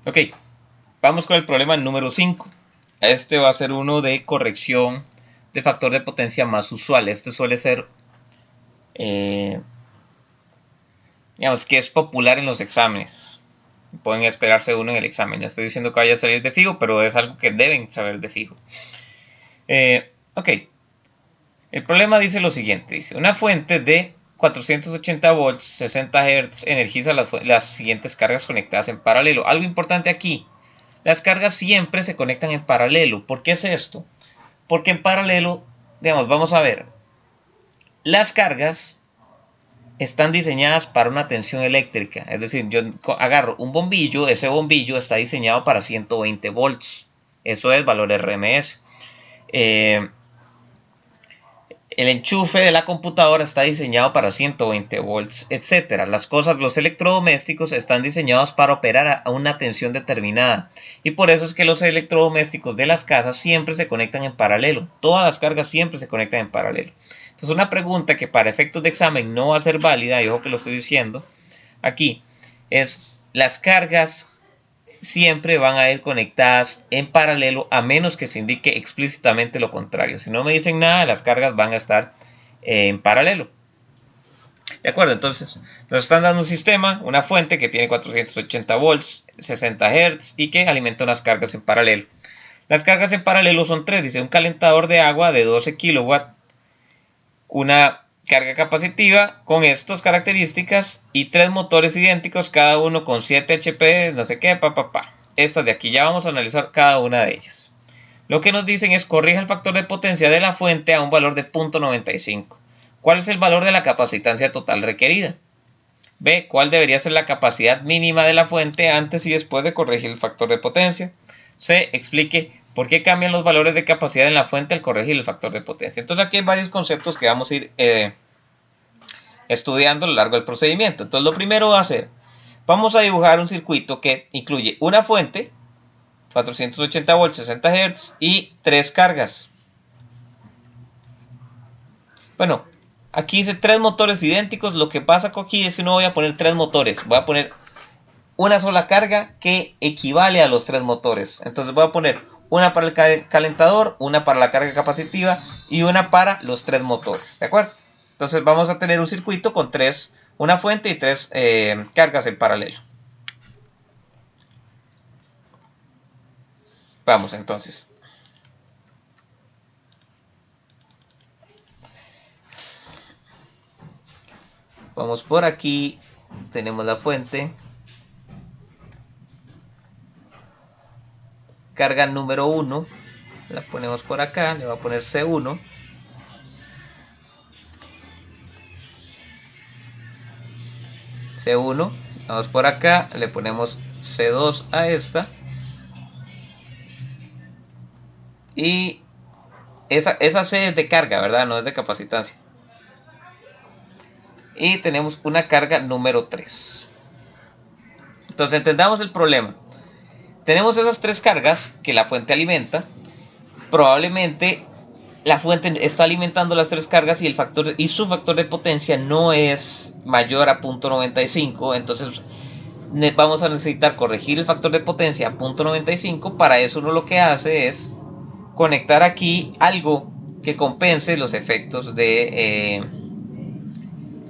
Ok, vamos con el problema número 5. Este va a ser uno de corrección de factor de potencia más usual. Este suele ser, digamos, que es popular en los exámenes. Pueden esperarse uno en el examen. No estoy diciendo que vaya a salir de fijo, pero es algo que deben saber de fijo. Ok, el problema dice lo siguiente. Dice, una fuente de 480 volts, 60 Hz, energiza las siguientes cargas conectadas en paralelo. Algo importante aquí. Las cargas siempre se conectan en paralelo. ¿Por qué es esto? Porque en paralelo, digamos, vamos a ver, las cargas están diseñadas para una tensión eléctrica. Es decir, yo agarro un bombillo, ese bombillo está diseñado para 120 volts. Eso es valor RMS. El enchufe de la computadora está diseñado para 120 volts, etc. Los electrodomésticos están diseñados para operar a una tensión determinada. Y por eso es que los electrodomésticos de las casas siempre se conectan en paralelo. Todas las cargas siempre se conectan en paralelo. Entonces, una pregunta que para efectos de examen no va a ser válida, y ojo que lo estoy diciendo aquí, es las cargas siempre van a ir conectadas en paralelo a menos que se indique explícitamente lo contrario. Si no me dicen nada, las cargas van a estar en paralelo. De acuerdo, entonces nos están dando un sistema, una fuente que tiene 480 volts, 60 Hz y que alimenta unas cargas en paralelo. Las cargas en paralelo son tres, dice un calentador de agua de 12 kW, una carga capacitiva con estas características y tres motores idénticos, cada uno con 7 HP, no sé qué, Estas de aquí, ya vamos a analizar cada una de ellas. Lo que nos dicen es corrija el factor de potencia de la fuente a un valor de 0.95. ¿Cuál es el valor de la capacitancia total requerida? B. ¿Cuál debería ser la capacidad mínima de la fuente antes y después de corregir el factor de potencia? C. Explique por qué cambian los valores de capacidad en la fuente al corregir el factor de potencia. Entonces aquí hay varios conceptos que vamos a ir estudiando a lo largo del procedimiento. Entonces lo primero va a ser, vamos a dibujar un circuito que incluye una fuente, 480 volts, 60 Hz y tres cargas. Bueno, aquí dice tres motores idénticos. Lo que pasa aquí es que no voy a poner tres motores, voy a poner una sola carga que equivale a los tres motores. Entonces voy a poner una para el calentador, una para la carga capacitiva y una para los tres motores, ¿de acuerdo? Entonces vamos a tener un circuito con una fuente y tres cargas en paralelo. Vamos entonces. Vamos por aquí, tenemos la fuente. Carga número 1, la ponemos por acá, le voy a poner C1. C1, vamos por acá, le ponemos C2 a esta. Y esa C es de carga, ¿verdad? No es de capacitancia. Y tenemos una carga número 3. Entonces entendamos el problema. Tenemos esas tres cargas que la fuente alimenta. Probablemente la fuente está alimentando las tres cargas y su factor de potencia no es mayor a 0.95. Entonces vamos a necesitar corregir el factor de potencia a 0.95. Para eso uno lo que hace es conectar aquí algo que compense los efectos de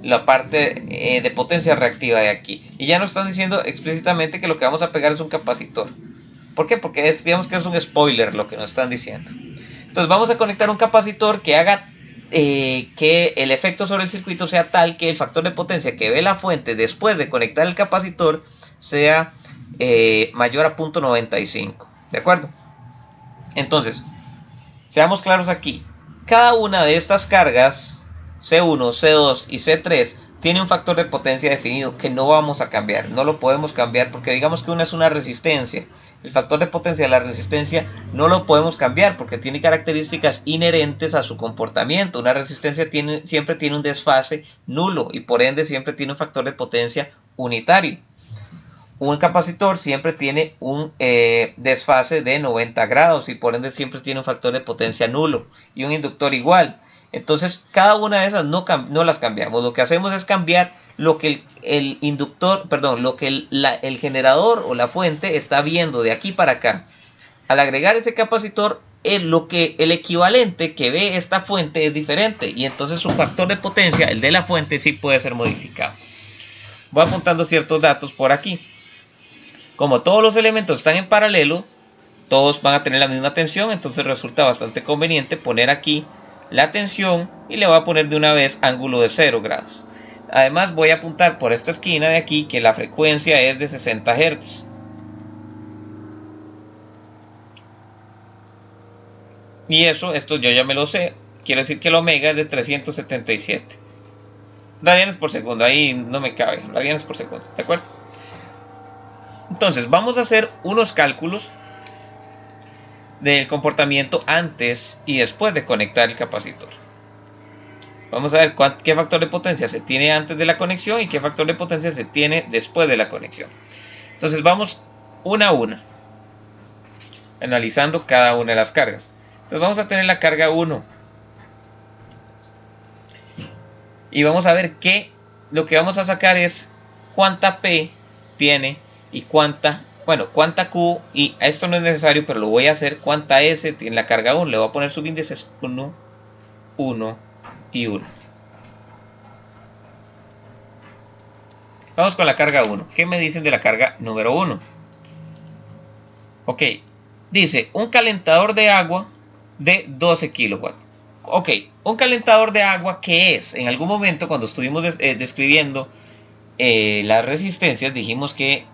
la parte de potencia reactiva de aquí. Y ya nos están diciendo explícitamente que lo que vamos a pegar es un capacitor. ¿Por qué? Porque digamos que es un spoiler lo que nos están diciendo. Entonces vamos a conectar un capacitor que haga que el efecto sobre el circuito sea tal que el factor de potencia que ve la fuente después de conectar el capacitor sea mayor a 0.95. ¿De acuerdo? Entonces, seamos claros aquí. Cada una de estas cargas, C1, C2 y C3, tiene un factor de potencia definido que no vamos a cambiar. No lo podemos cambiar porque digamos que una es una resistencia. El factor de potencia de la resistencia no lo podemos cambiar porque tiene características inherentes a su comportamiento. Una resistencia siempre tiene un desfase nulo y por ende siempre tiene un factor de potencia unitario. Un capacitor siempre tiene un desfase de 90 grados y por ende siempre tiene un factor de potencia nulo. Y un inductor igual. Entonces cada una de esas no las cambiamos. Lo que hacemos es cambiar lo que el inductor, perdón, lo que el generador o la fuente está viendo de aquí para acá. Al agregar ese capacitor, el equivalente que ve esta fuente es diferente, y entonces su factor de potencia, el de la fuente, sí puede ser modificado. Voy apuntando ciertos datos por aquí. Como todos los elementos están en paralelo, todos van a tener la misma tensión, entonces resulta bastante conveniente poner aquí la tensión y le voy a poner de una vez ángulo de 0 grados. Además voy a apuntar por esta esquina de aquí que la frecuencia es de 60 Hz. Y esto yo ya me lo sé, quiere decir que el omega es de 377 radianes por segundo, ahí no me cabe, radianes por segundo, ¿de acuerdo? Entonces vamos a hacer unos cálculos del comportamiento antes y después de conectar el capacitor. Vamos a ver qué factor de potencia se tiene antes de la conexión y qué factor de potencia se tiene después de la conexión. Entonces vamos una a una, analizando cada una de las cargas. Entonces vamos a tener la carga 1. Y vamos a ver que lo que vamos a sacar es cuánta P tiene y cuánta Q, y esto no es necesario, pero lo voy a hacer, cuánta S tiene la carga 1. Le voy a poner subíndices 1, 1 y 1. Vamos con la carga 1. ¿Qué me dicen de la carga número 1? Ok, dice un calentador de agua de 12 kilowatts. Ok, un calentador de agua, ¿qué es? En algún momento cuando estuvimos describiendo las resistencias, dijimos que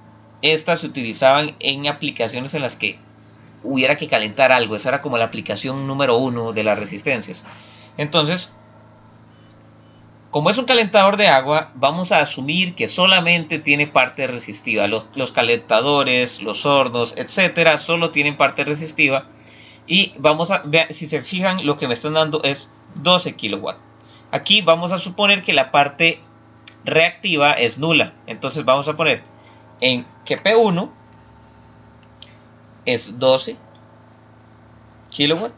estas se utilizaban en aplicaciones en las que hubiera que calentar algo. Esa era como la aplicación número 1 de las resistencias. Entonces, como es un calentador de agua, vamos a asumir que solamente tiene parte resistiva. Los calentadores, los hornos, etcétera, solo tienen parte resistiva. Y vamos a ver, si se fijan, lo que me están dando es 12 kilowatts. Aquí vamos a suponer que la parte reactiva es nula. Entonces vamos a poner en que P1 es 12 kilowatts.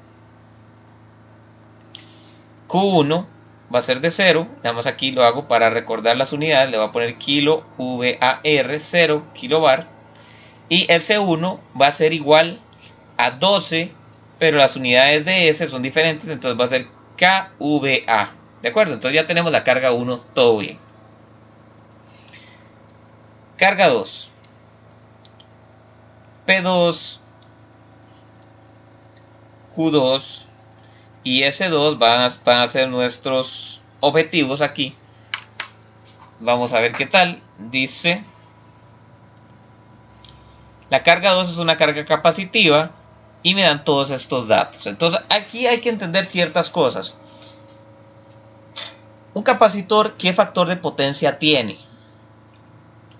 Q1 va a ser de 0. Nada más aquí lo hago para recordar las unidades. Le voy a poner kilo VAR, 0 kilovar. Y el C1 va a ser igual a 12, pero las unidades de S son diferentes, entonces va a ser kVA. ¿De acuerdo? Entonces ya tenemos la carga 1, todo bien. Carga 2. P2, Q2 y S2 van a ser nuestros objetivos aquí. Vamos a ver qué tal. Dice, la carga 2 es una carga capacitiva y me dan todos estos datos. Entonces aquí hay que entender ciertas cosas. Un capacitor, ¿qué factor de potencia tiene?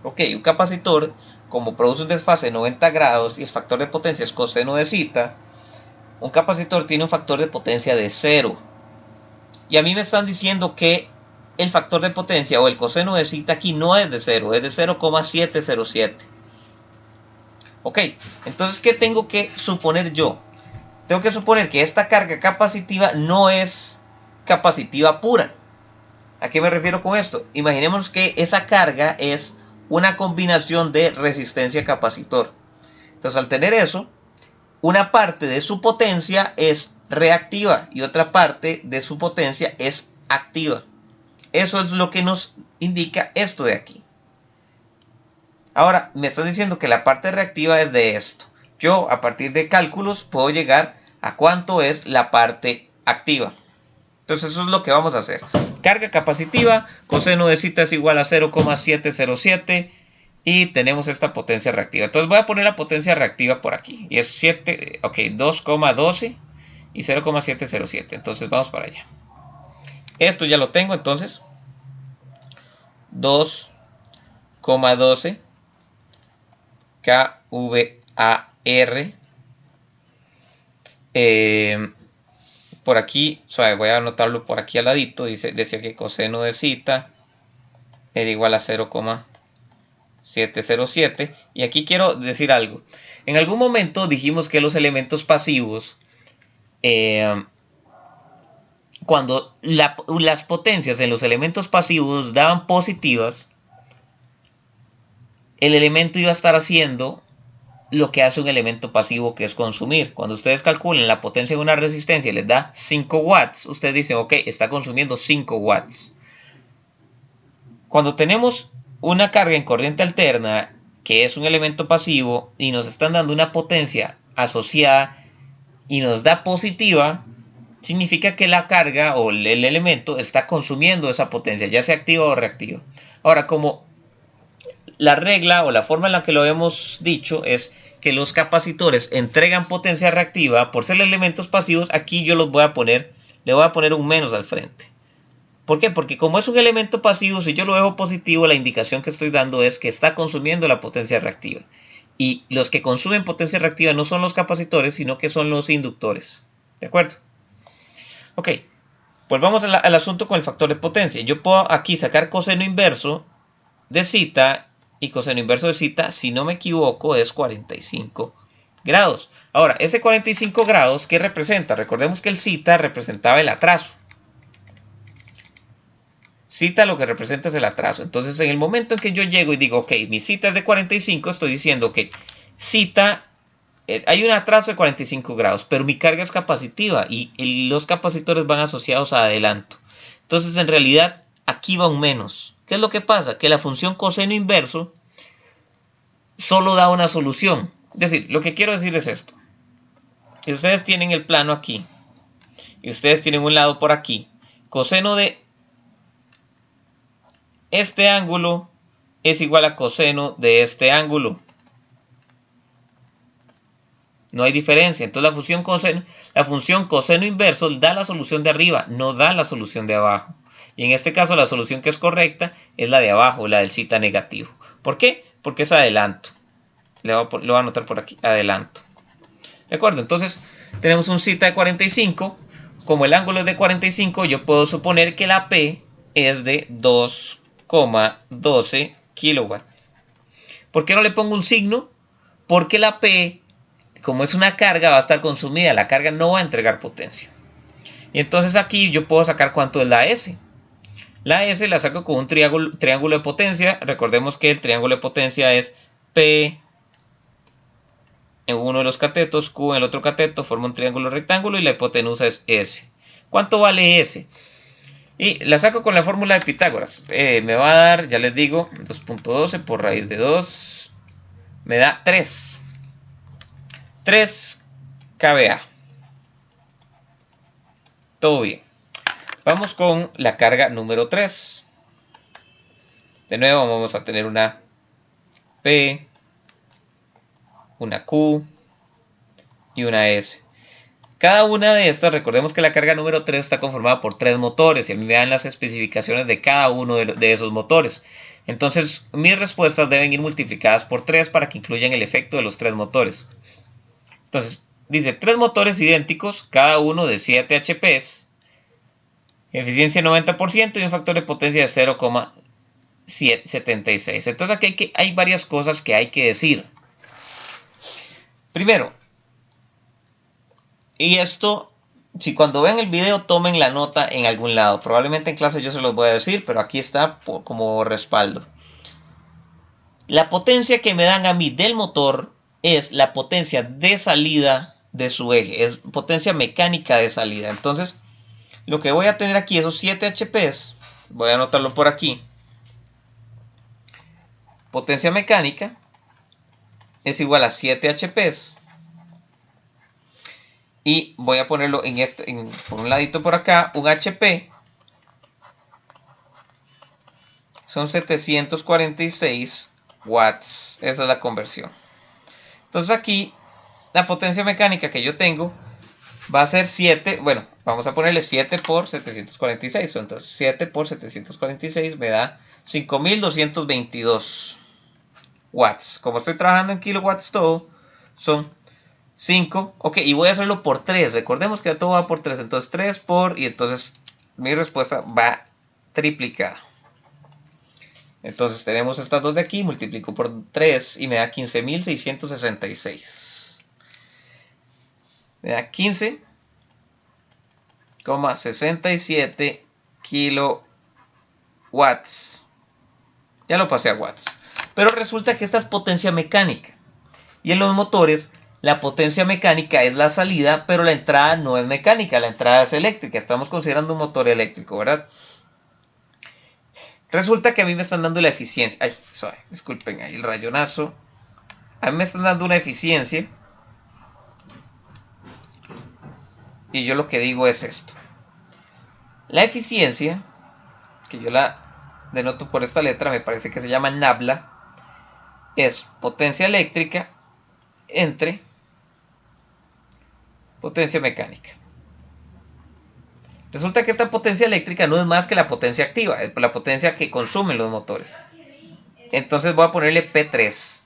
Ok, un capacitor, como produce un desfase de 90 grados y el factor de potencia es coseno de zeta, un capacitor tiene un factor de potencia de 0. Y a mí me están diciendo que el factor de potencia o el coseno de zeta aquí no es de 0, es de 0,707. Ok, entonces ¿qué tengo que suponer yo? Tengo que suponer que esta carga capacitiva no es capacitiva pura. ¿A qué me refiero con esto? Imaginemos que esa carga es una combinación de resistencia-capacitor. Entonces, al tener eso, una parte de su potencia es reactiva y otra parte de su potencia es activa. Eso es lo que nos indica esto de aquí. Ahora, me están diciendo que la parte reactiva es de esto. Yo, a partir de cálculos, puedo llegar a cuánto es la parte activa. Entonces, eso es lo que vamos a hacer. Carga capacitiva, coseno de zeta es igual a 0,707 y tenemos esta potencia reactiva. Entonces, voy a poner la potencia reactiva por aquí. Y es 2,12 y 0,707. Entonces, vamos para allá. Esto ya lo tengo, entonces. 2,12 kVAR. Por aquí, o sea, voy a anotarlo por aquí al ladito. Decía que coseno de zeta era igual a 0,707. Y aquí quiero decir algo. En algún momento dijimos que los elementos pasivos cuando las potencias en los elementos pasivos daban positivas, el elemento iba a estar haciendo lo que hace un elemento pasivo, que es consumir. Cuando ustedes calculen la potencia de una resistencia y les da 5 watts, ustedes dicen, ok, está consumiendo 5 watts. Cuando tenemos una carga en corriente alterna, que es un elemento pasivo, y nos están dando una potencia asociada y nos da positiva, significa que la carga o el elemento está consumiendo esa potencia, ya sea activa o reactiva. Ahora, como la regla o la forma en la que lo hemos dicho es que los capacitores entregan potencia reactiva, por ser elementos pasivos, aquí yo los voy a poner, le voy a poner un menos al frente. ¿Por qué? Porque como es un elemento pasivo, si yo lo dejo positivo, la indicación que estoy dando es que está consumiendo la potencia reactiva. Y los que consumen potencia reactiva no son los capacitores, sino que son los inductores. ¿De acuerdo? Ok, volvamos al asunto con el factor de potencia. Yo puedo aquí sacar coseno inverso de zeta, y coseno inverso de zeta, si no me equivoco, es 45 grados. Ahora, ese 45 grados, ¿qué representa? Recordemos que el zeta representaba el atraso. Zeta lo que representa es el atraso. Entonces, en el momento en que yo llego y digo, ok, mi zeta es de 45, estoy diciendo que zeta, hay un atraso de 45 grados, pero mi carga es capacitiva y los capacitores van asociados a adelanto. Entonces, en realidad, aquí va un menos. ¿Qué es lo que pasa? Que la función coseno inverso solo da una solución. Es decir, lo que quiero decir es esto. Si ustedes tienen el plano aquí y ustedes tienen un lado por aquí, coseno de este ángulo es igual a coseno de este ángulo. No hay diferencia. Entonces la función coseno inverso da la solución de arriba, no da la solución de abajo. Y en este caso la solución que es correcta es la de abajo, la del zeta negativo. ¿Por qué? Porque es adelanto. Lo voy a anotar por aquí, adelanto. ¿De acuerdo? Entonces tenemos un zeta de 45. Como el ángulo es de 45, yo puedo suponer que la P es de 2,12 kilowatts. ¿Por qué no le pongo un signo? Porque la P, como es una carga, va a estar consumida. La carga no va a entregar potencia. Y entonces aquí yo puedo sacar cuánto es la S. La S la saco con un triángulo de potencia. Recordemos que el triángulo de potencia es P en uno de los catetos, Q en el otro cateto, forma un triángulo rectángulo y la hipotenusa es S. ¿Cuánto vale S? Y la saco con la fórmula de Pitágoras. Me va a dar, ya les digo, 2.12 por raíz de 2. Me da 3. 3 kVA. Todo bien. Vamos con la carga número 3. De nuevo vamos a tener una P, una Q y una S. Cada una de estas, recordemos que la carga número 3 está conformada por 3 motores y a mí me dan las especificaciones de cada uno de esos motores. Entonces mis respuestas deben ir multiplicadas por 3 para que incluyan el efecto de los 3 motores. Entonces dice 3 motores idénticos, cada uno de 7 HPs, eficiencia 90% y un factor de potencia de 0,76. Entonces aquí hay varias cosas que hay que decir. Primero, y esto, si cuando vean el video tomen la nota en algún lado. Probablemente en clase yo se los voy a decir, pero aquí está como respaldo. La potencia que me dan a mí del motor es la potencia de salida de su eje. Es potencia mecánica de salida. Entonces, lo que voy a tener aquí, esos 7 HPs, voy a anotarlo por aquí. Potencia mecánica es igual a 7 HPs. Y voy a ponerlo por un ladito por acá, un HP. Son 746 watts. Esa es la conversión. Entonces aquí, la potencia mecánica que yo tengo va a ser 7. Bueno, vamos a ponerle 7 por 746. Entonces 7 por 746 me da 5222 watts. Como estoy trabajando en kilowatts todo, son 5, ok, y voy a hacerlo por 3, recordemos que todo va por 3, entonces 3 por, y entonces mi respuesta va triplicada. Entonces tenemos estas dos de aquí, multiplico por 3 y me da 15.666. Me da 15 17,67 kilowatts. Ya lo pasé a watts. Pero resulta que esta es potencia mecánica. Y en los motores, la potencia mecánica es la salida, pero la entrada no es mecánica, la entrada es eléctrica. Estamos considerando un motor eléctrico, ¿verdad? Resulta que a mí me están dando la eficiencia. Ay, suave, disculpen ahí el rayonazo. A mí me están dando una eficiencia. Y yo lo que digo es esto. La eficiencia, que yo la denoto por esta letra, me parece que se llama nabla, es potencia eléctrica entre potencia mecánica. Resulta que esta potencia eléctrica no es más que la potencia activa, es la potencia que consumen los motores. Entonces voy a ponerle P3.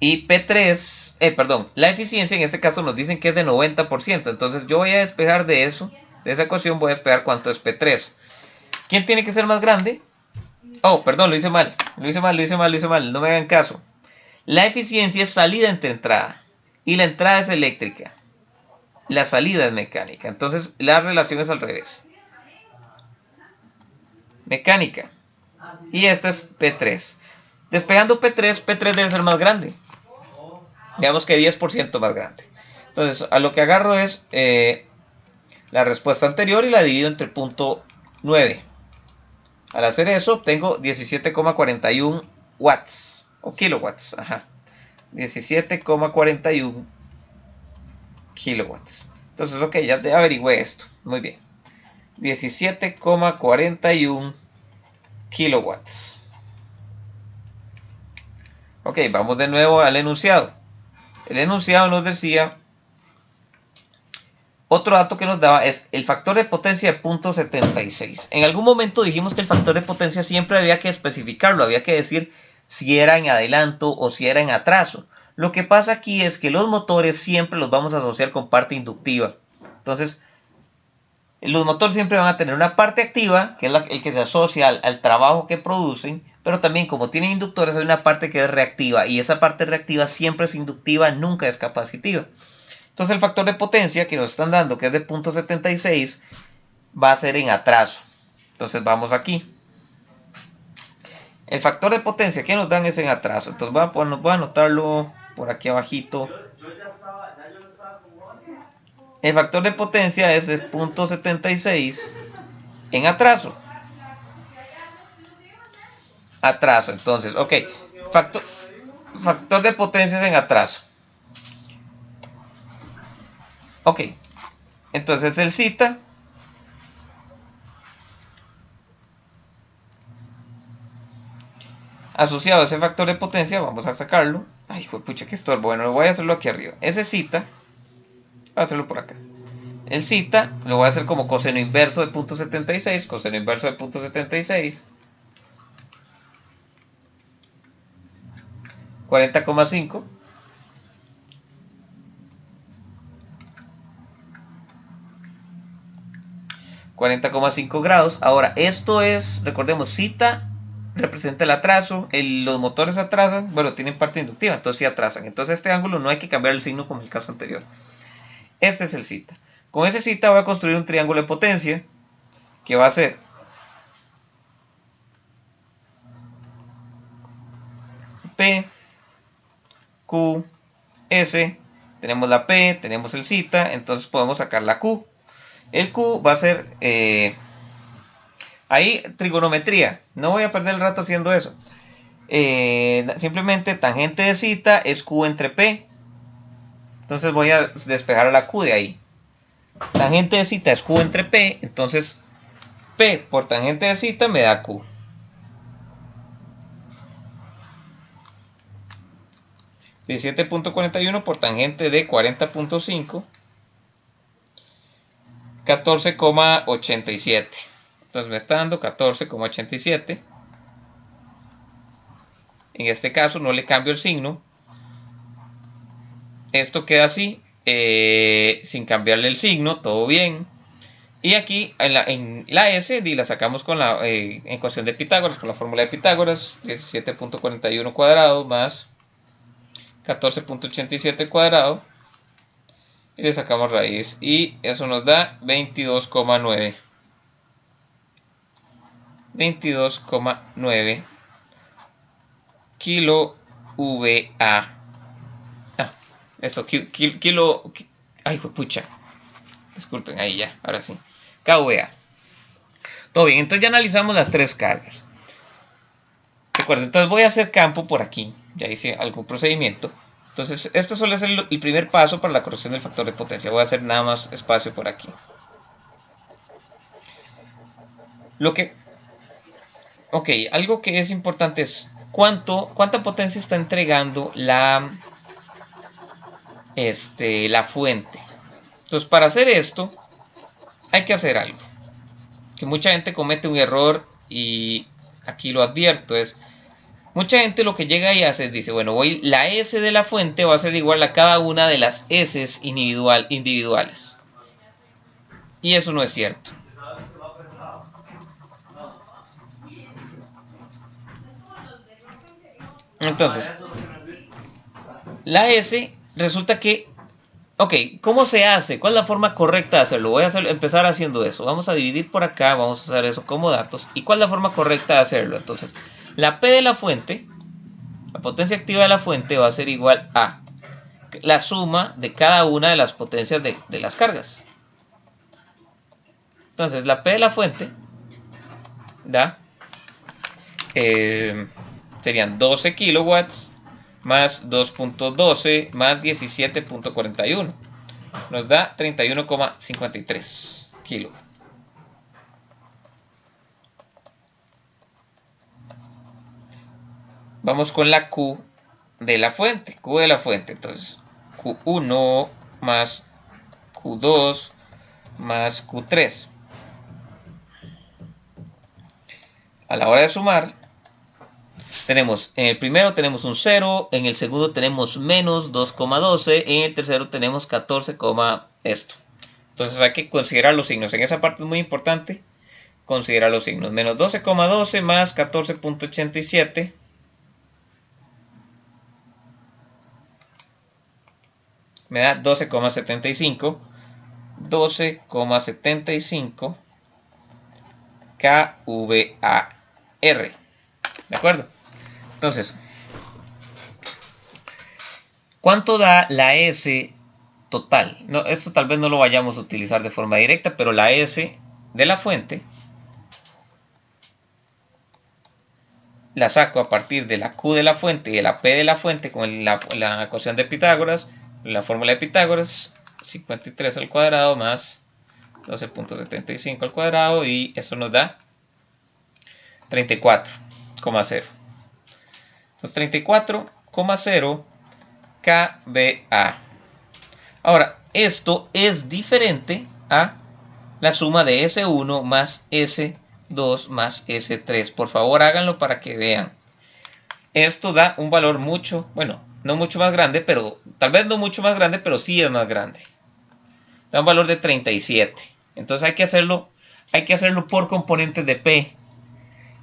Y P3, la eficiencia en este caso nos dicen que es de 90%. Entonces yo voy a despejar de eso, de esa ecuación voy a despejar cuánto es P3. ¿Quién tiene que ser más grande? Oh, perdón, lo hice mal, no me hagan caso. La eficiencia es salida entre entrada. Y la entrada es eléctrica. La salida es mecánica. Entonces la relación es al revés. Mecánica. Y esta es P3. Despejando P3 debe ser más grande. Digamos que 10% más grande. Entonces a lo que agarro es la respuesta anterior y la divido entre el punto 9. Al hacer eso obtengo 17,41 watts. O kilowatts. Ajá. 17,41 kilowatts. Entonces, ok, ya te averigüé esto. Muy bien. 17,41 kilowatts. Ok, vamos de nuevo al enunciado. El enunciado nos decía, otro dato que nos daba es el factor de potencia de 0.76. En algún momento dijimos que el factor de potencia siempre había que especificarlo, había que decir si era en adelanto o si era en atraso. Lo que pasa aquí es que los motores siempre los vamos a asociar con parte inductiva. Entonces, los motores siempre van a tener una parte activa, que es el que se asocia al trabajo que producen, pero también como tienen inductores hay una parte que es reactiva, y esa parte reactiva siempre es inductiva, nunca es capacitiva. Entonces el factor de potencia que nos están dando, que es de 0.76, va a ser en atraso. Entonces vamos aquí. El factor de potencia que nos dan es en atraso. Entonces voy a anotarlo por aquí abajito. El factor de potencia es de 0.76 en atraso. Atraso, entonces, ok. Factor de potencia es en atraso. Ok. Entonces el cita asociado a ese factor de potencia, vamos a sacarlo. Ay, pucha, que estorbo. Bueno, voy a hacerlo aquí arriba. Ese cita, voy a hacerlo por acá. El cita lo voy a hacer como coseno inverso de 0.76. Coseno inverso de 0.76. 40,5. grados. Ahora, esto es, recordemos, cita representa el atraso. Los motores atrasan, bueno, tienen parte inductiva, entonces sí atrasan. Entonces este ángulo no hay que cambiar el signo como en el caso anterior. Este es el cita. Con ese cita voy a construir un triángulo de potencia que va a ser P, Q, S. Tenemos la P, tenemos el cita, entonces podemos sacar la Q. El Q va a ser ahí trigonometría. No voy a perder el rato haciendo eso. Simplemente tangente de cita es Q entre P. Entonces voy a despejar a la Q de ahí. Tangente de cita es Q entre P. Entonces P por tangente de cita me da Q. $17.41 por tangente de 40.5. 14,87. Entonces me está dando 14,87. En este caso no le cambio el signo. Esto queda así, sin cambiarle el signo, todo bien. Y aquí en la S la sacamos con la ecuación de Pitágoras, con la fórmula de Pitágoras. 17.41 cuadrado más 14.87 cuadrado y le sacamos raíz y eso nos da 22,9. 22,9 kilo VA. Eso, ay, pucha. Disculpen, ahí ya, ahora sí. KVA. Todo bien, entonces ya analizamos las tres cargas. Recuerden, entonces voy a hacer campo por aquí. Ya hice algún procedimiento. Entonces, esto suele ser el primer paso para la corrección del factor de potencia. Voy a hacer nada más espacio por aquí. Algo que es importante es cuánta potencia está entregando la fuente. Entonces, para hacer esto, hay que hacer algo. Que mucha gente comete un error y aquí lo advierto, es mucha gente lo que llega y hace es, dice, bueno, la S de la fuente va a ser igual a cada una de las S individuales. Y eso no es cierto. Entonces, la S resulta que, ¿cómo se hace? ¿Cuál es la forma correcta de hacerlo? Voy a empezar haciendo eso. Vamos a dividir por acá, vamos a hacer eso como datos. ¿Y cuál es la forma correcta de hacerlo? Entonces, la P de la fuente, la potencia activa de la fuente va a ser igual a la suma de cada una de las potencias de las cargas. Entonces, la P de la fuente da serían 12 kilowatts más 2.12 más 17.41. Nos da 31,53 kilowatts. Vamos con la Q de la fuente. Q de la fuente. Entonces, Q1 más Q2 más Q3. A la hora de sumar, tenemos en el primero tenemos un 0, en el segundo tenemos menos 2,12, en el tercero tenemos 14, esto. Entonces hay que considerar los signos. En esa parte es muy importante considerar los signos. Menos 12,12 más 14,87. Me da 12,75. 12,75 kVAR. ¿De acuerdo? Entonces, ¿cuánto da la S total? No, esto tal vez no lo vayamos a utilizar de forma directa, pero la S de la fuente la saco a partir de la Q de la fuente y de la P de la fuente con la ecuación de Pitágoras, la fórmula de Pitágoras, 53 al cuadrado más 12.75 al cuadrado, y eso nos da 34,0. Entonces 34,0 kVA. Ahora, esto es diferente a la suma de S1 más S2 más S3. Por favor, háganlo para que vean. Esto da un valor no mucho más grande, pero tal vez no mucho más grande, pero sí es más grande. Da un valor de 37. Entonces hay que hacerlo por componentes de P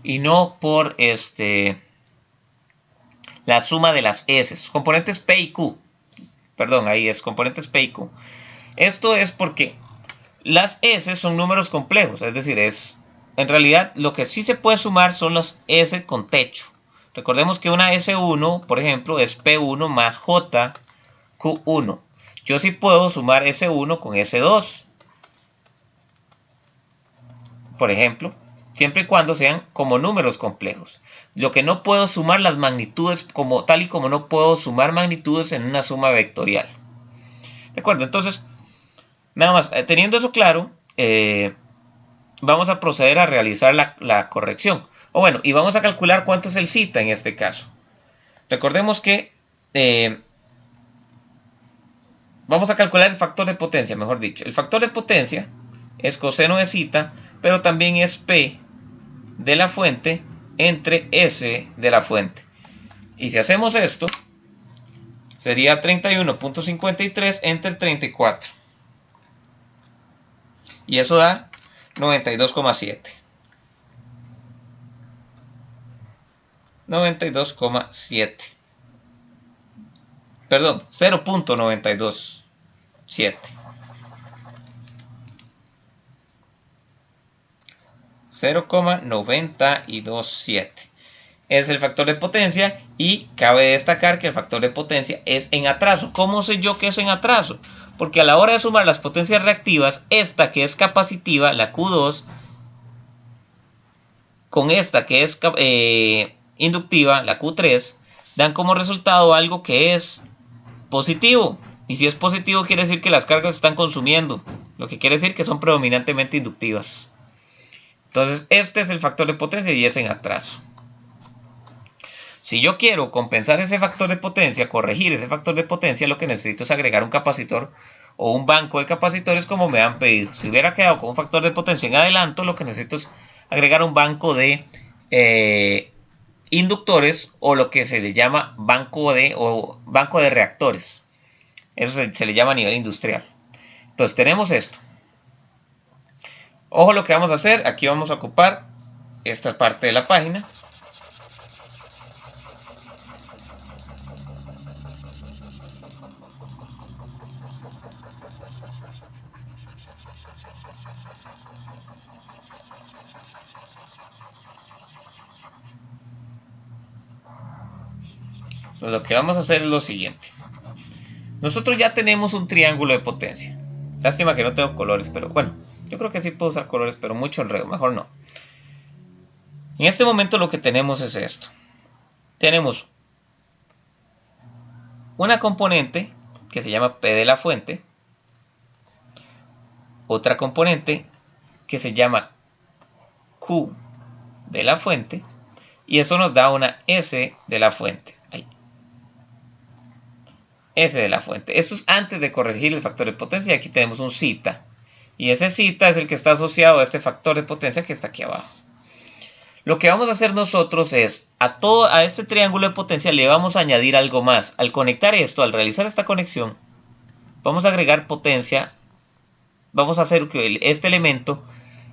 y no por la suma de las S, componentes P y Q. Perdón, ahí es componentes P y Q. Esto es porque las S son números complejos, es decir, en realidad lo que sí se puede sumar son las S con techo. Recordemos que una S1, por ejemplo, es P1 más JQ1. Yo sí puedo sumar S1 con S2, por ejemplo, siempre y cuando sean como números complejos. Lo que no puedo sumar las magnitudes tal y como no puedo sumar magnitudes en una suma vectorial. ¿De acuerdo? Entonces, nada más, teniendo eso claro, vamos a proceder a realizar la corrección. Y vamos a calcular cuánto es el zeta en este caso. Recordemos que vamos a calcular el factor de potencia, mejor dicho. El factor de potencia es coseno de zeta, pero también es P de la fuente entre S de la fuente. Y si hacemos esto, sería 31.53 entre 34. Y eso da 92,7. 92,7. Perdón, 0.92. 7. 0,927 es el factor de potencia, y cabe destacar que el factor de potencia es en atraso. ¿Cómo sé yo que es en atraso? Porque a la hora de sumar las potencias reactivas, esta que es capacitiva, la Q2, con esta que es inductiva, la Q3, dan como resultado algo que es positivo. Y si es positivo quiere decir que las cargas se están consumiendo, lo que quiere decir que son predominantemente inductivas. Entonces este es el factor de potencia y es en atraso. Si yo quiero compensar ese factor de potencia, corregir ese factor de potencia, lo que necesito es agregar un capacitor o un banco de capacitores como me han pedido. Si hubiera quedado con un factor de potencia en adelanto, lo que necesito es agregar un banco de inductores, o lo que se le llama banco de reactores. Eso se le llama a nivel industrial. Entonces tenemos esto. Ojo lo que vamos a hacer. Aquí vamos a ocupar esta parte de la página. Entonces lo que vamos a hacer es lo siguiente. Nosotros ya tenemos un triángulo de potencia. Lástima que no tengo colores, pero bueno, yo creo que sí puedo usar colores, pero mucho enredo, mejor no. En este momento lo que tenemos es esto. Tenemos una componente que se llama P de la fuente, otra componente que se llama Q de la fuente, y eso nos da una S de la fuente. S de la fuente. Esto es antes de corregir el factor de potencia. Aquí tenemos un zeta, y ese zeta es el que está asociado a este factor de potencia que está aquí abajo. Lo que vamos a hacer nosotros es a este triángulo de potencia le vamos a añadir algo más. Al conectar esto, al realizar esta conexión, vamos a agregar potencia. Vamos a hacer que este elemento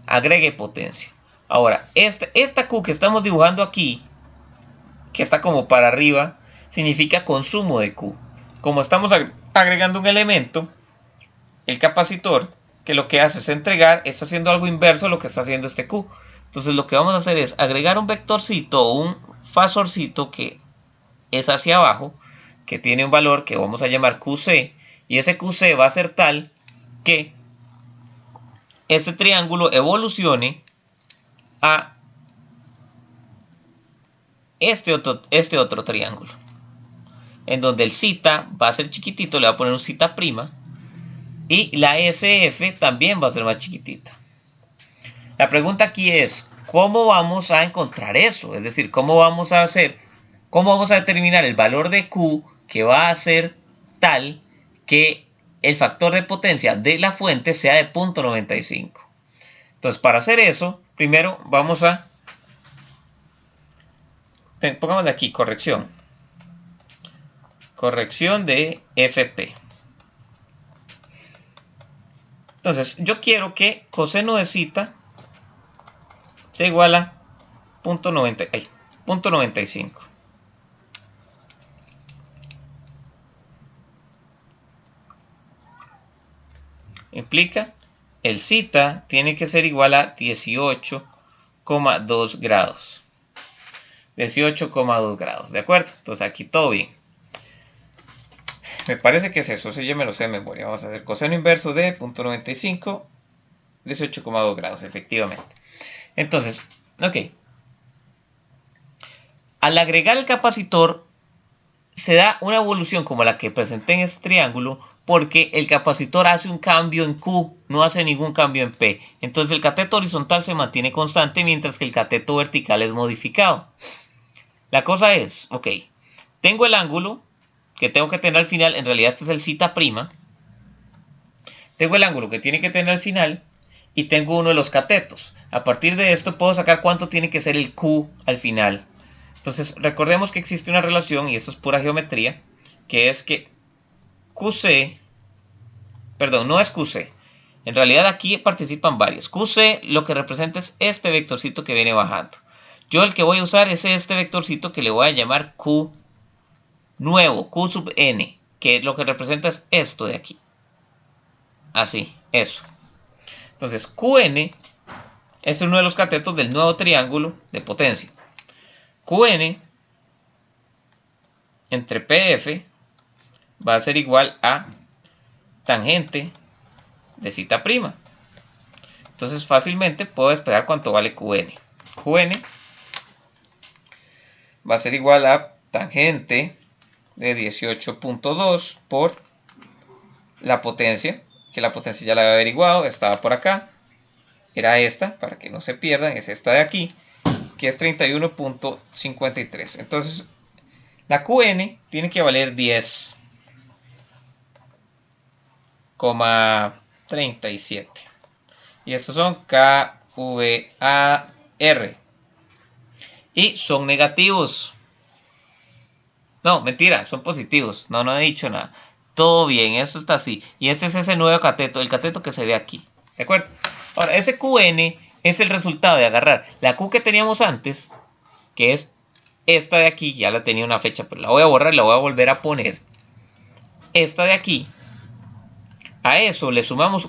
agregue potencia. Ahora, esta Q que estamos dibujando aquí, que está como para arriba, significa consumo de Q. Como estamos agregando un elemento, el capacitor, que lo que hace es entregar, está haciendo algo inverso a lo que está haciendo este Q. Entonces lo que vamos a hacer es agregar un vectorcito o un fasorcito que es hacia abajo, que tiene un valor que vamos a llamar QC, y ese QC va a ser tal que este triángulo evolucione a este otro triángulo, en donde el zeta va a ser chiquitito, le va a poner un zeta prima, y la SF también va a ser más chiquitita. La pregunta aquí es, ¿cómo vamos a encontrar eso? Es decir, ¿cómo vamos a determinar el valor de Q que va a ser tal que el factor de potencia de la fuente sea de 0.95? Entonces, para hacer eso, primero vamos a... Pongamos aquí, corrección de FP. Entonces, yo quiero que coseno de zeta sea igual a 0.95. Implica el zeta tiene que ser igual a 18,2 grados. 18,2 grados, ¿de acuerdo? Entonces aquí todo bien. Me parece que es eso, si yo me lo sé de memoria. Vamos a hacer coseno inverso de 0.95, 18,2 grados, efectivamente. Entonces, ok. Al agregar el capacitor, se da una evolución como la que presenté en este triángulo, porque el capacitor hace un cambio en Q, no hace ningún cambio en P. Entonces el cateto horizontal se mantiene constante, mientras que el cateto vertical es modificado. La cosa es, ok, tengo el ángulo que tengo que tener al final, en realidad este es el zeta prima. Tengo el ángulo que tiene que tener al final y tengo uno de los catetos. A partir de esto puedo sacar cuánto tiene que ser el Q al final. Entonces recordemos que existe una relación, y esto es pura geometría, que es que QC, perdón, no es QC. En realidad aquí participan varios. QC lo que representa es este vectorcito que viene bajando. Yo el que voy a usar es este vectorcito que le voy a llamar Q nuevo, Q sub n, que lo que representa es esto de aquí. así, eso. Entonces Qn es uno de los catetos del nuevo triángulo de potencia. Qn entre PF va a ser igual a tangente de zeta prima. Entonces fácilmente puedo despejar cuánto vale Qn. Qn va a ser igual a tangente de 18.2 por la potencia, que la potencia ya la había averiguado, estaba por acá, era esta, para que no se pierdan, es esta de aquí, que es 31.53. Entonces la Qn tiene que valer 10,37. Y estos son kVAR. Y son negativos. No, mentira, son positivos. No he dicho nada. Todo bien, eso está así. Y este es ese nuevo cateto, el cateto que se ve aquí. ¿De acuerdo? Ahora, ese Qn es el resultado de agarrar la Q que teníamos antes, que es esta de aquí. Ya la tenía una fecha, pero la voy a borrar y la voy a volver a poner. Esta de aquí. A eso le sumamos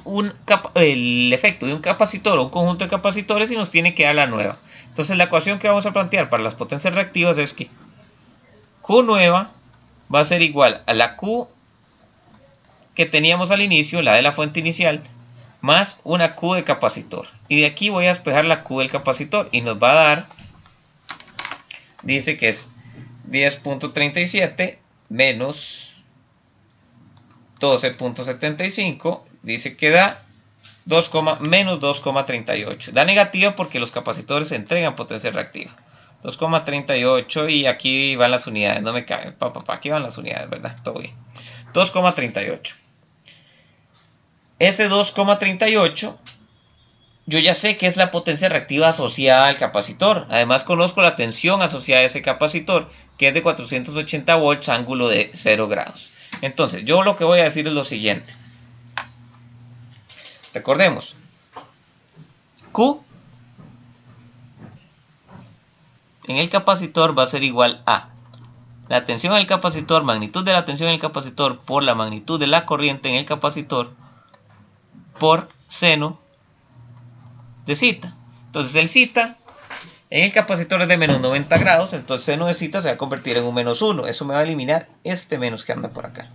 el efecto de un capacitor o un conjunto de capacitores y nos tiene que dar la nueva. Entonces la ecuación que vamos a plantear para las potencias reactivas es que Q nueva va a ser igual a la Q que teníamos al inicio, la de la fuente inicial, más una Q de capacitor. Y de aquí voy a despejar la Q del capacitor y nos va a dar, dice que es 10.37 menos 12.75, dice que da menos 2,38. Da negativa porque los capacitores entregan potencia reactiva. 2,38 y aquí van las unidades, no me cabe, aquí van las unidades, ¿verdad? Todo bien. 2,38. Ese 2,38 yo ya sé que es la potencia reactiva asociada al capacitor. Además conozco la tensión asociada a ese capacitor, que es de 480 volts, ángulo de 0 grados. Entonces, yo lo que voy a decir es lo siguiente. Recordemos, Q en el capacitor va a ser igual a la tensión en el capacitor, magnitud de la tensión en el capacitor por la magnitud de la corriente en el capacitor por seno de zeta. Entonces el zeta en el capacitor es de menos 90 grados, entonces seno de zeta se va a convertir en un menos 1. Eso me va a eliminar este menos que anda por acá.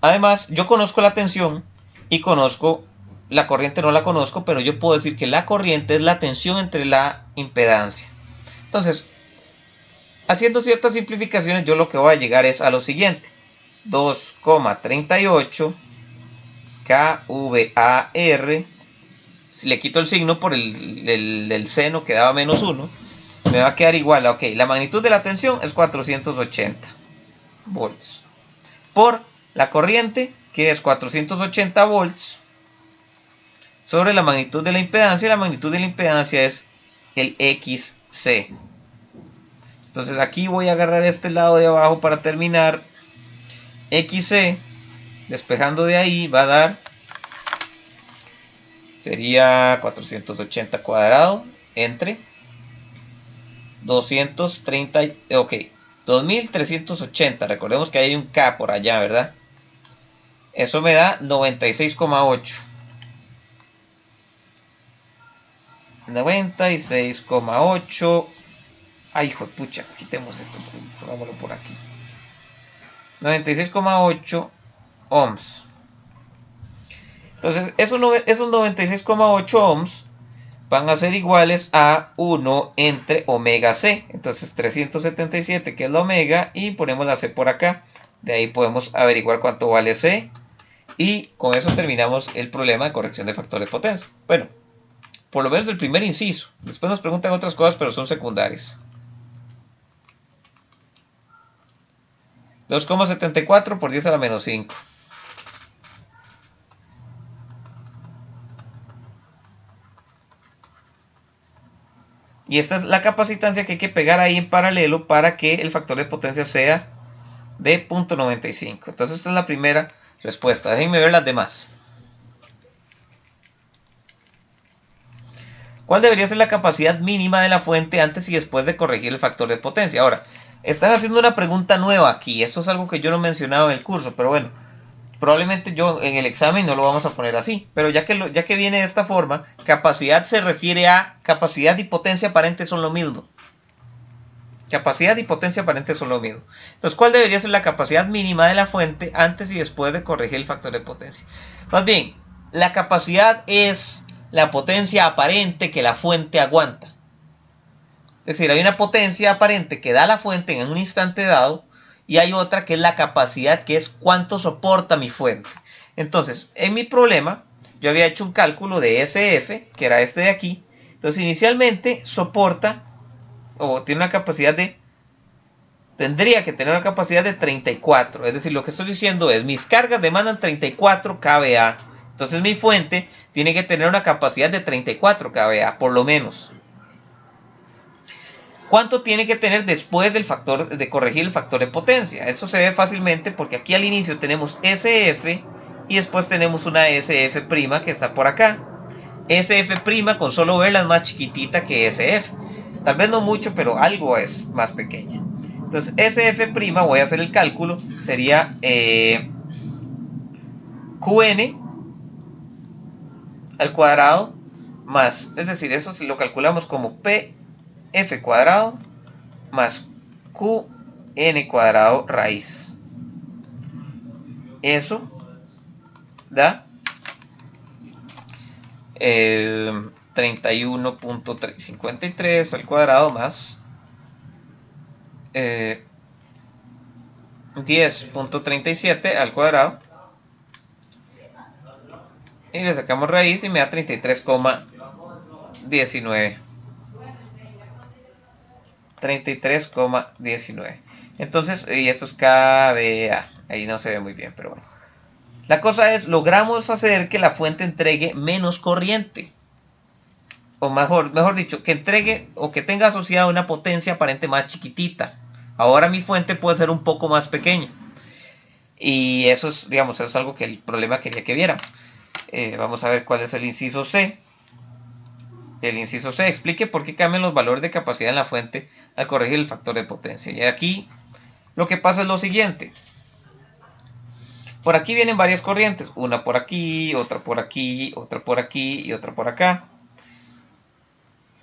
Además, yo conozco la tensión y conozco la corriente, no la conozco, pero yo puedo decir que la corriente es la tensión entre la impedancia. Entonces, haciendo ciertas simplificaciones, yo lo que voy a llegar es a lo siguiente. 2,38 kVAR. Si le quito el signo por el seno que daba menos 1, me va a quedar igual a, la magnitud de la tensión es 480 volts. Por la corriente, que es 480 volts, sobre la magnitud de la impedancia. Y la magnitud de la impedancia es el XC. Entonces aquí voy a agarrar este lado de abajo para terminar. XC, despejando de ahí, va a dar, sería 480 cuadrado entre 230, 2380. Recordemos que hay un K por allá, ¿verdad? Eso me da 96,8. 96,8. Ay, hijo de pucha, quitemos esto, pongámoslo por aquí. 96,8 ohms. Entonces, esos 96,8 ohms van a ser iguales a 1 entre omega C. Entonces, 377, que es la omega, y ponemos la C por acá. De ahí podemos averiguar cuánto vale C. Y con eso terminamos el problema de corrección de factor de potencia. Bueno, por lo menos el primer inciso. Después nos preguntan otras cosas, pero son secundarias. 2,74 por 10 a la menos 5. Y esta es la capacitancia que hay que pegar ahí en paralelo para que el factor de potencia sea de 0.95. Entonces esta es la primera respuesta. Déjenme ver las demás. ¿Cuál debería ser la capacidad mínima de la fuente antes y después de corregir el factor de potencia? Ahora, están haciendo una pregunta nueva aquí. Esto es algo que yo no he mencionado en el curso, pero bueno. Probablemente yo en el examen no lo vamos a poner así, pero ya que viene de esta forma, capacidad se refiere a capacidad y potencia aparente son lo mismo. Capacidad y potencia aparente son lo mismo. Entonces, ¿cuál debería ser la capacidad mínima de la fuente antes y después de corregir el factor de potencia? Más bien, la capacidad es la potencia aparente que la fuente aguanta. Es decir, hay una potencia aparente que da la fuente en un instante dado y hay otra que es la capacidad, que es cuánto soporta mi fuente. Entonces, en mi problema, yo había hecho un cálculo de SF, que era este de aquí. Entonces, inicialmente soporta, o tiene una capacidad tendría que tener una capacidad de 34. Es decir, lo que estoy diciendo es, mis cargas demandan 34 kVA. Entonces, mi fuente tiene que tener una capacidad de 34 kVA, por lo menos. ¿Cuánto tiene que tener después del factor de corregir el factor de potencia? Eso se ve fácilmente porque aquí al inicio tenemos SF y después tenemos una SF' que está por acá. SF' con solo verla es más chiquitita que SF. Tal vez no mucho, pero algo es más pequeña. Entonces SF', voy a hacer el cálculo, sería QN al cuadrado más, es decir, eso si lo calculamos como PF cuadrado más QN cuadrado raíz. Eso da 31.53 al cuadrado más 10.37 al cuadrado. Y le sacamos raíz y me da 33,19. 33,19. Entonces, y esto es kVA. Ahí no se ve muy bien, pero bueno. La cosa es, logramos hacer que la fuente entregue menos corriente. O mejor dicho, que entregue o que tenga asociada una potencia aparente más chiquitita. Ahora mi fuente puede ser un poco más pequeña. Y eso es, digamos, eso es algo que el problema quería que viéramos. Vamos a ver cuál es el inciso C. El inciso C explique por qué cambian los valores de capacidad en la fuente al corregir el factor de potencia. Y aquí lo que pasa es lo siguiente. Por aquí vienen varias corrientes. Una por aquí, otra por aquí, otra por aquí y otra por acá.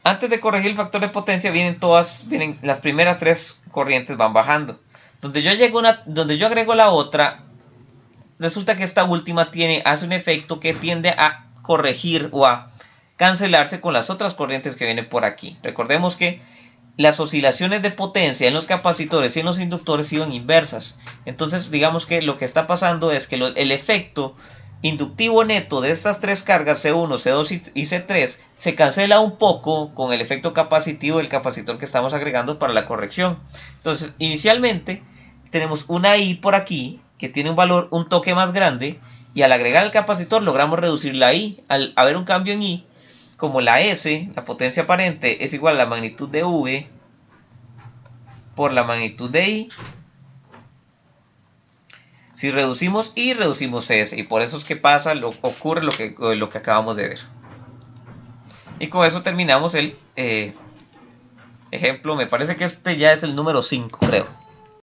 Antes de corregir el factor de potencia vienen las primeras tres corrientes van bajando. Donde yo agrego la otra, resulta que esta última hace un efecto que tiende a corregir o a cancelarse con las otras corrientes que vienen por aquí. Recordemos que las oscilaciones de potencia en los capacitores y en los inductores iban inversas. Entonces, digamos que lo que está pasando es que el efecto inductivo neto de estas tres cargas C1, C2 y C3 se cancela un poco con el efecto capacitivo del capacitor que estamos agregando para la corrección. Entonces, inicialmente tenemos una I por aquí que tiene un valor un toque más grande y al agregar el capacitor logramos reducir la I. Al haber un cambio en I, como la S, la potencia aparente, es igual a la magnitud de V por la magnitud de I. Si reducimos I, reducimos S. Y por eso es que ocurre lo que acabamos de ver. Y con eso terminamos el ejemplo. Me parece que este ya es el número 5, creo.